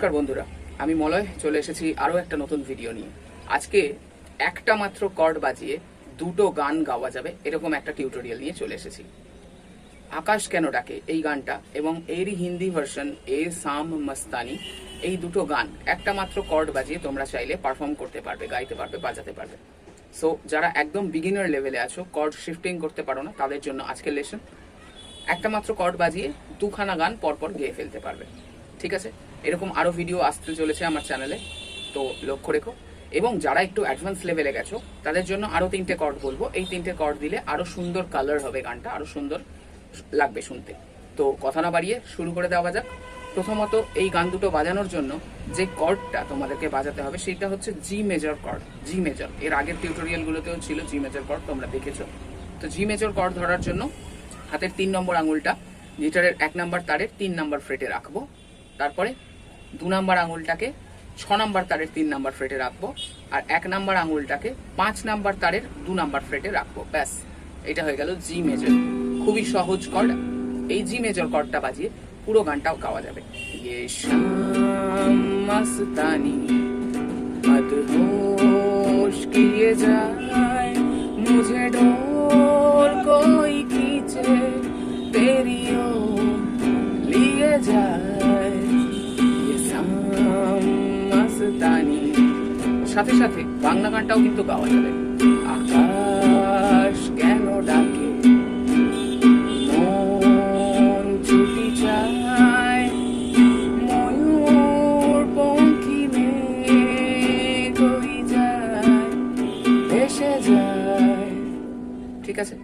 নমস্কার বন্ধুরা, আমি মলয় চলে এসেছি আরো একটা নতুন ভিডিও নিয়ে। আজকে একটা মাত্র কর্ড বাজিয়ে দুটো গান গাওয়া যাবে এরকম একটা টিউটোরিয়াল নিয়ে চলে এসেছি। আকাশ কেন ডাকে এই গানটা এবং এরই হিন্দি ভার্সন এ শাম মস্তানি, এই দুটো গান একটা মাত্র কর্ড বাজিয়ে তোমরা চাইলে পারফর্ম করতে পারবে, গাইতে পারবে, বাজাতে পারবে। সো যারা একদম বিগিনার লেভেলে আছো, কর্ড শিফটিং করতে পারো না, তাদের জন্য আজকের লেসন। একটা মাত্র কর্ড বাজিয়ে দুখানা গান পরপর গেয়ে ফেলতে পারবে। ঠিক আছে, এরকম আরো ভিডিও আসতে চলেছে আমার চ্যানেলে, তো লক্ষ্য রেখো। এবং যারা একটু অ্যাডভান্স লেভেলে গেছো তাদের জন্য আরো 3টে কর্ড বলবো। এই 3টে কর্ড দিলে আরো সুন্দর কালার হবে, গানটা আরো সুন্দর লাগবে শুনতে। তো কথা না বাড়িয়ে শুরু করে দেওয়া যাক। প্রথমত এই গান দুটো বাজানোর জন্য যে কর্ডটা তোমাদেরকে বাজাতে হবে সেটা হচ্ছে জি মেজর কর্ড। জি মেজর এর আগের টিউটোরিয়ালগুলোতেও ছিল জি মেজর কর্ড, তোমরা দেখেছো। তো জি মেজর কর্ড ধরার জন্য হাতের 3 নম্বর আঙুলটা গিটারের 1 নম্বর তারের 3 নম্বর ফ্রেটে রাখবো। তারপরে 2 নম্বর আঙুলটাকে 6 নম্বর তারের 3 নম্বর ফ্রেটে রাখবো, আর 1 নম্বর আঙুলটাকে 5 নম্বর তারের 2 নম্বর ফ্রেটে রাখবো। ব্যাস, এটা হয়ে গেল জি মেজর। খুবই সহজ কর্ড। এই জি মেজর কর্ডটা বাজিয়ে পুরো গানটাও গাওয়া যাবে। ये शाम मस्तानी मदहोश किए जाए, मुझे ढोल कोई खींचे तेरी ओर लिए जाए, ये शाम मस्तानी। সাথে সাথে বাংলা গানটাও কিন্তু গাওয়া যাবে। আকাশ কেন ডাকে, মন ছুটি চায়, ময়ূর পঙ্খী মেঘ হয়ে যায়, ভেসে যায়। ঠিক আছে,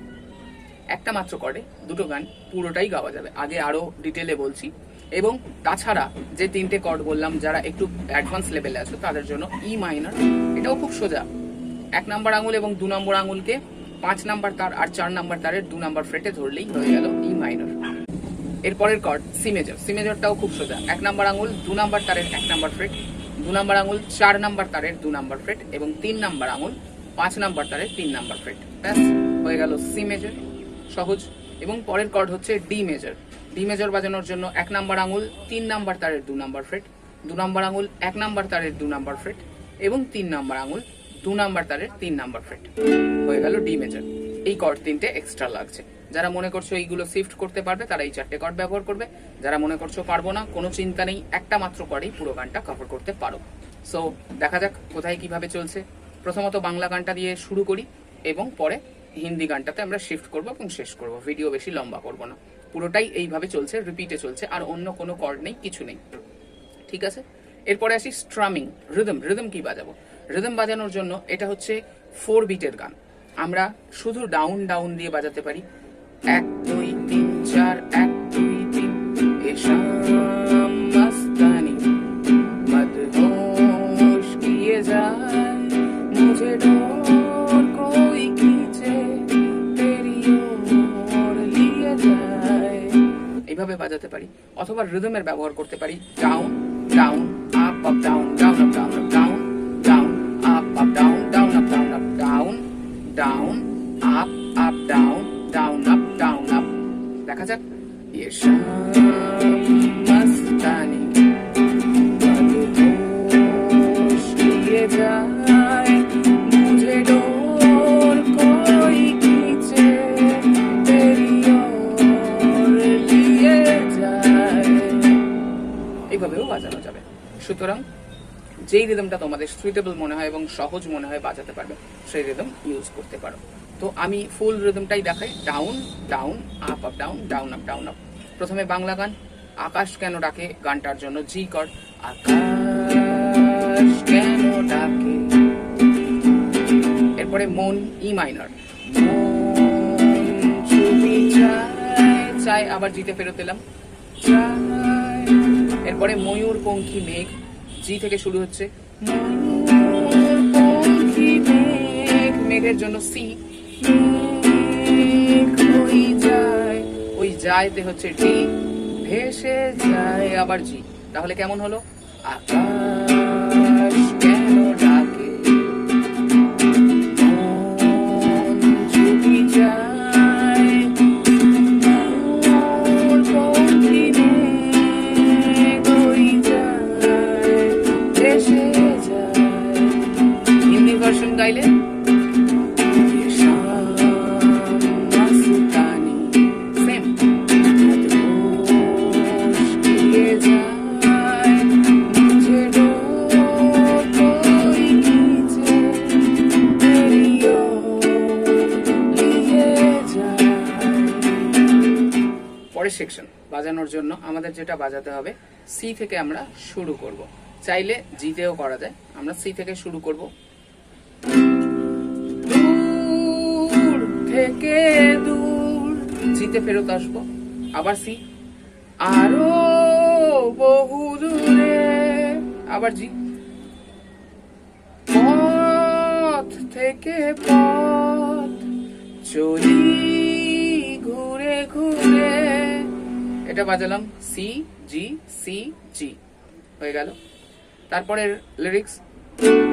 একটা মাত্র কর্ডে দুটো গান পুরোটাই গাওয়া যাবে। আগে আরো ডিটেলে বলছি। এবং তাছাড়া যে 3টে কর্ড বললাম, যারা একটু অ্যাডভান্স লেভেলে আছে তাদের জন্য ই মাইনর, এটাও খুব সোজা। 1 নম্বর আঙুল এবং 2 নম্বর আঙুলকে 5 নম্বর তার আর 4 নম্বর তারের 2 নম্বর ফ্রেটে ধরলেই হয়ে গেল ই মাইনর। এরপরের কর্ড সি মেজর। সি মেজরটাও খুব সোজা। 1 নম্বর আঙুল 2 নম্বর তারের 1 নম্বর ফ্রেট, 2 নম্বর আঙুল 4 নম্বর তারের 2 নম্বর ফ্রেট এবং 3 নম্বর আঙুল 5 নম্বর তারের 3 নম্বর ফ্রেট। ব্যাস, হয়ে গেল সি মেজর, সহজ। এবং পরের কর্ড হচ্ছে ডি মেজর। ডি মেজর বাজানোর জন্য 1 নম্বর আঙুল 3 নম্বর তারের 2 নম্বর ফ্রেট, 2 নম্বর আঙুল 1 নম্বর তারের 2 নম্বর ফ্রেট এবং 3 নম্বর আঙুল 2 নম্বর তারের 3 নম্বর ফ্রেট। হয়ে গেল ডি মেজর। এই কর্ড 3টে এক্সট্রা লাগছে। যারা মনে করছো এইগুলো শিফট করতে পারবে তারা এই 4টে কর্ড ব্যবহার করবে। যারা মনে করছো পারবো না, কোনো চিন্তা নেই, একটা মাত্র কর্ডেই পুরো গানটা কভার করতে পারো। সো দেখা যাক কোথায় কিভাবে চলছে। প্রথমত বাংলা গানটা দিয়ে শুরু করি এবং পরে হিন্দি গানটাতে আমরা শিফট করবো এবং শেষ করবো। ভিডিও বেশি লম্বা করবো না, পুরোটাই এইভাবে চলছে, রিপিটে চলছে, আর অন্য কোনো কর্ড নেই, কিছু নেই। ঠিক আছে, এরপরে আসি স্ট্রামিং, রিদম। রিদম কি বাজাবো? রিদম বাজানোর জন্য এটা হচ্ছে 4 বিটের গান। আমরা শুধু ডাউন ডাউন দিয়ে বাজাতে পারি। 1 2 3 4, 1 2 3, ये शाम मस्तानी मदहोश किए जाए, मुझे ढोल कोई खींचे तेरी ओर लिए जाए। এইভাবে বাজাতে পারি। অথবা রিদমের ব্যবহার করতে পারি down down up up down down up down up down down up up down down up down up down down up up down down up down up. দেখা যাক। ये शाम मस्तानी मदहोश किए जाए, मुझे ढोल कोई खींचे तेरी ओर लिए जाए। এইভাবেও বাজানো যাবে। সুতরাং যেই রিদমটা তোমাদের সুইটেবল মনে হয় এবং সহজ মনে হয় বাজাতে পারবে, সেই রিদম ইউজ করতে পারো। তো আমি ফুল রিদমটাই দেখাই। Down down up up down down up down up. প্রথমে বাংলা গান আকাশ কেন ডাকে গানটার জন্য জি কর্ড। আকাশ কেন ডাকে। এরপরে মন ই মাইনর, মন ছুটি চায়, চায় আবার জিতে ফেরত এলাম, চায়। এরপরে ময়ূর পঙ্খী মেঘ, জি থেকে শুরু হচ্ছে, ময়ূর পঙ্খী মেঘ। মেঘের জন্য সি, মেঘ হয়ে যায়, ওই যায়তে হচ্ছে ডি, ভেসে যায় আবার জি। তাহলে কেমন হলো? আকাশ কেন ডাকে, মন ছুটি যায়, ময়ূর পঙ্খী মেঘ হয়ে যায়, পরের সেকশন বাজানোর জন্য আমাদের যেটা বাজাতে হবে, সি থেকে আমরা শুরু করব। চাইলে জিতেও করা যায়, আমরা সি থেকে শুরু করব। দূর থেকে দূর, জিতে ফেরত আসবো, আবার সি, আরো বহু দূরে, আবার জি, পথ থেকে পথ চলি ঘুরে ঘুরে, এটা বাজালাম সি জি সি জি, হয়ে গেল। তারপরের লিরিক্স,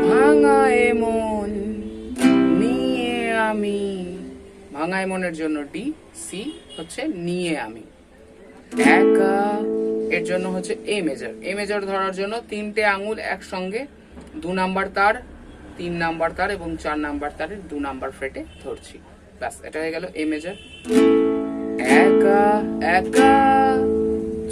ভাঙায় মন নিয়ে আমি, ভাঙায় মনের জন্য ডি, সি হচ্ছে নিয়ে আমি, একা এর জন্য হচ্ছে এ মেজর, এ মেজর ধরার জন্য 3টে আঙুল একসঙ্গে 2 নাম্বার তার, 3 নাম্বার তার এবং 4 নাম্বার তারের 2 নাম্বার ফ্রেটে ধরছি, ব্যাস এটা হয়ে গেল এ মেজর। একা একা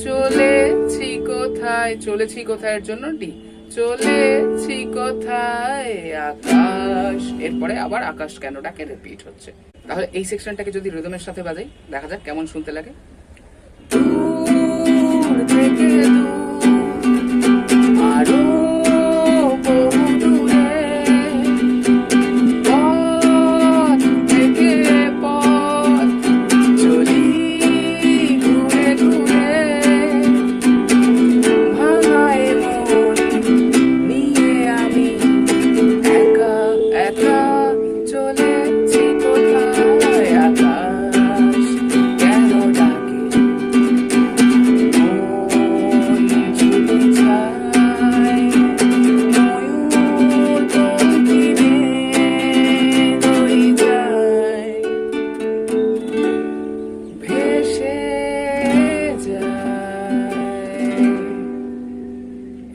চলেছি কোথায়, চলেছি কোথায় এর জন্য ডি, চলেছি কোথায় আকাশ, এরপরে আবার আকাশ কেন ডাকে রিপিট হচ্ছে। তাহলে এই সেকশনটাকে যদি রিদমের সাথে বাজাই দেখা যাক কেমন শুনতে লাগে। দূর থেকে দূর, আরো বহু দূরে, পথ থেকে পথ চলি ঘুরে ঘুরে, ভাঙায় মন নিয়ে আমি, একা একা চলেছি কোথায় আকাশ কেন ডাকে,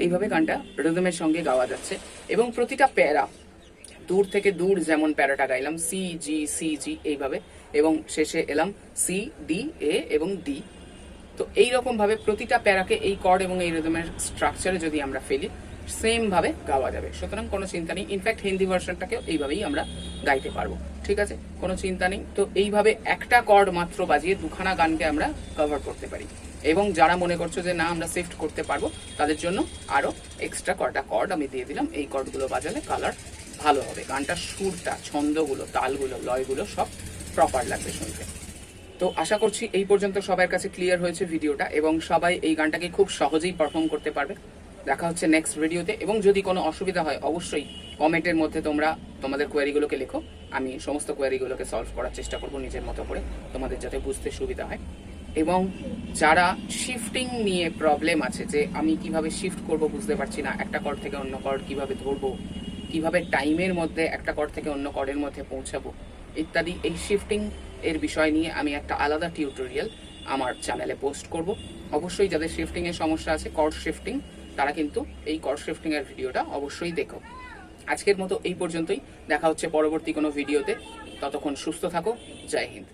এইভাবে গানটা রিদমের সঙ্গে গাওয়া যাচ্ছে এবং প্রতিটা প্যারা দূর থেকে দূর, যেমন প্যারাটা গাইলাম সি জি সি জি এইভাবে, এবং শেষে এলাম সি ডি এ এবং ডি। তো এইরকম ভাবে প্রতিটা প্যারাকে এই কর্ড এবং এই রিদমের স্ট্রাকচারে যদি আমরা ফেলি সেম ভাবে গাওয়া যাবে, সুতরাং কোনো চিন্তা নেই। ইনফ্যাক্ট হিন্দি ভার্সনটাকেও এইভাবেই আমরা গাইতে পারবো, ঠিক আছে, কোনো চিন্তা নেই। তো এইভাবে একটা কর্ড মাত্র বাজিয়ে 2খানা গানকে আমরা কভার করতে পারি। এবং যারা মনে করছো যে না আমরা শিফট করতে পারবো, তাদের জন্য আরো এক্সট্রা কটা কর্ড আমি দিয়ে দিলাম, এই কর্ডগুলো বাজালে কালার ভালো হবে, গানটার সুরটা, ছন্দগুলো, তালগুলো, লয়গুলো সব প্রপার লাগবে শুনতে। তো আশা করছি এই পর্যন্ত সবার কাছে ক্লিয়ার হয়েছে ভিডিওটা এবং সবাই এই গানটাকে খুব সহজেই পারফর্ম করতে পারবে। দেখা হচ্ছে নেক্সট ভিডিওতে, এবং যদি কোনো অসুবিধা হয় অবশ্যই কমেন্টের মধ্যে তোমরা তোমাদের কোয়ারিগুলোকে লেখো, আমি সমস্ত কোয়ারিগুলোকে সলভ করার চেষ্টা করবো নিজের মতো করে, তোমাদের যাতে বুঝতে সুবিধা হয়। এবং যারা শিফটিং নিয়ে প্রবলেম আছে, যে আমি কিভাবে শিফট করব বুঝতে পারছি না, একটা কর্ড থেকে অন্য কর্ড কিভাবে ধরবো, কিভাবে টাইমের মধ্যে একটা কর্ড থেকে অন্য কর্ডের মধ্যে পৌঁছাবো ইত্যাদি, এই শিফটিং এর বিষয় নিয়ে আমি একটা আলাদা টিউটোরিয়াল আমার চ্যানেলে পোস্ট করব। অবশ্যই যাদের শিফটিং এর সমস্যা আছে, কর্ড শিফটিং, তারা কিন্তু এই কর্ড শিফটিং এর ভিডিওটা অবশ্যই দেখো। আজকের মতো এই পর্যন্তই, দেখা হচ্ছে পরবর্তী কোনো ভিডিওতে, ততক্ষণ সুস্থ থাকো, জয় হিন্দ।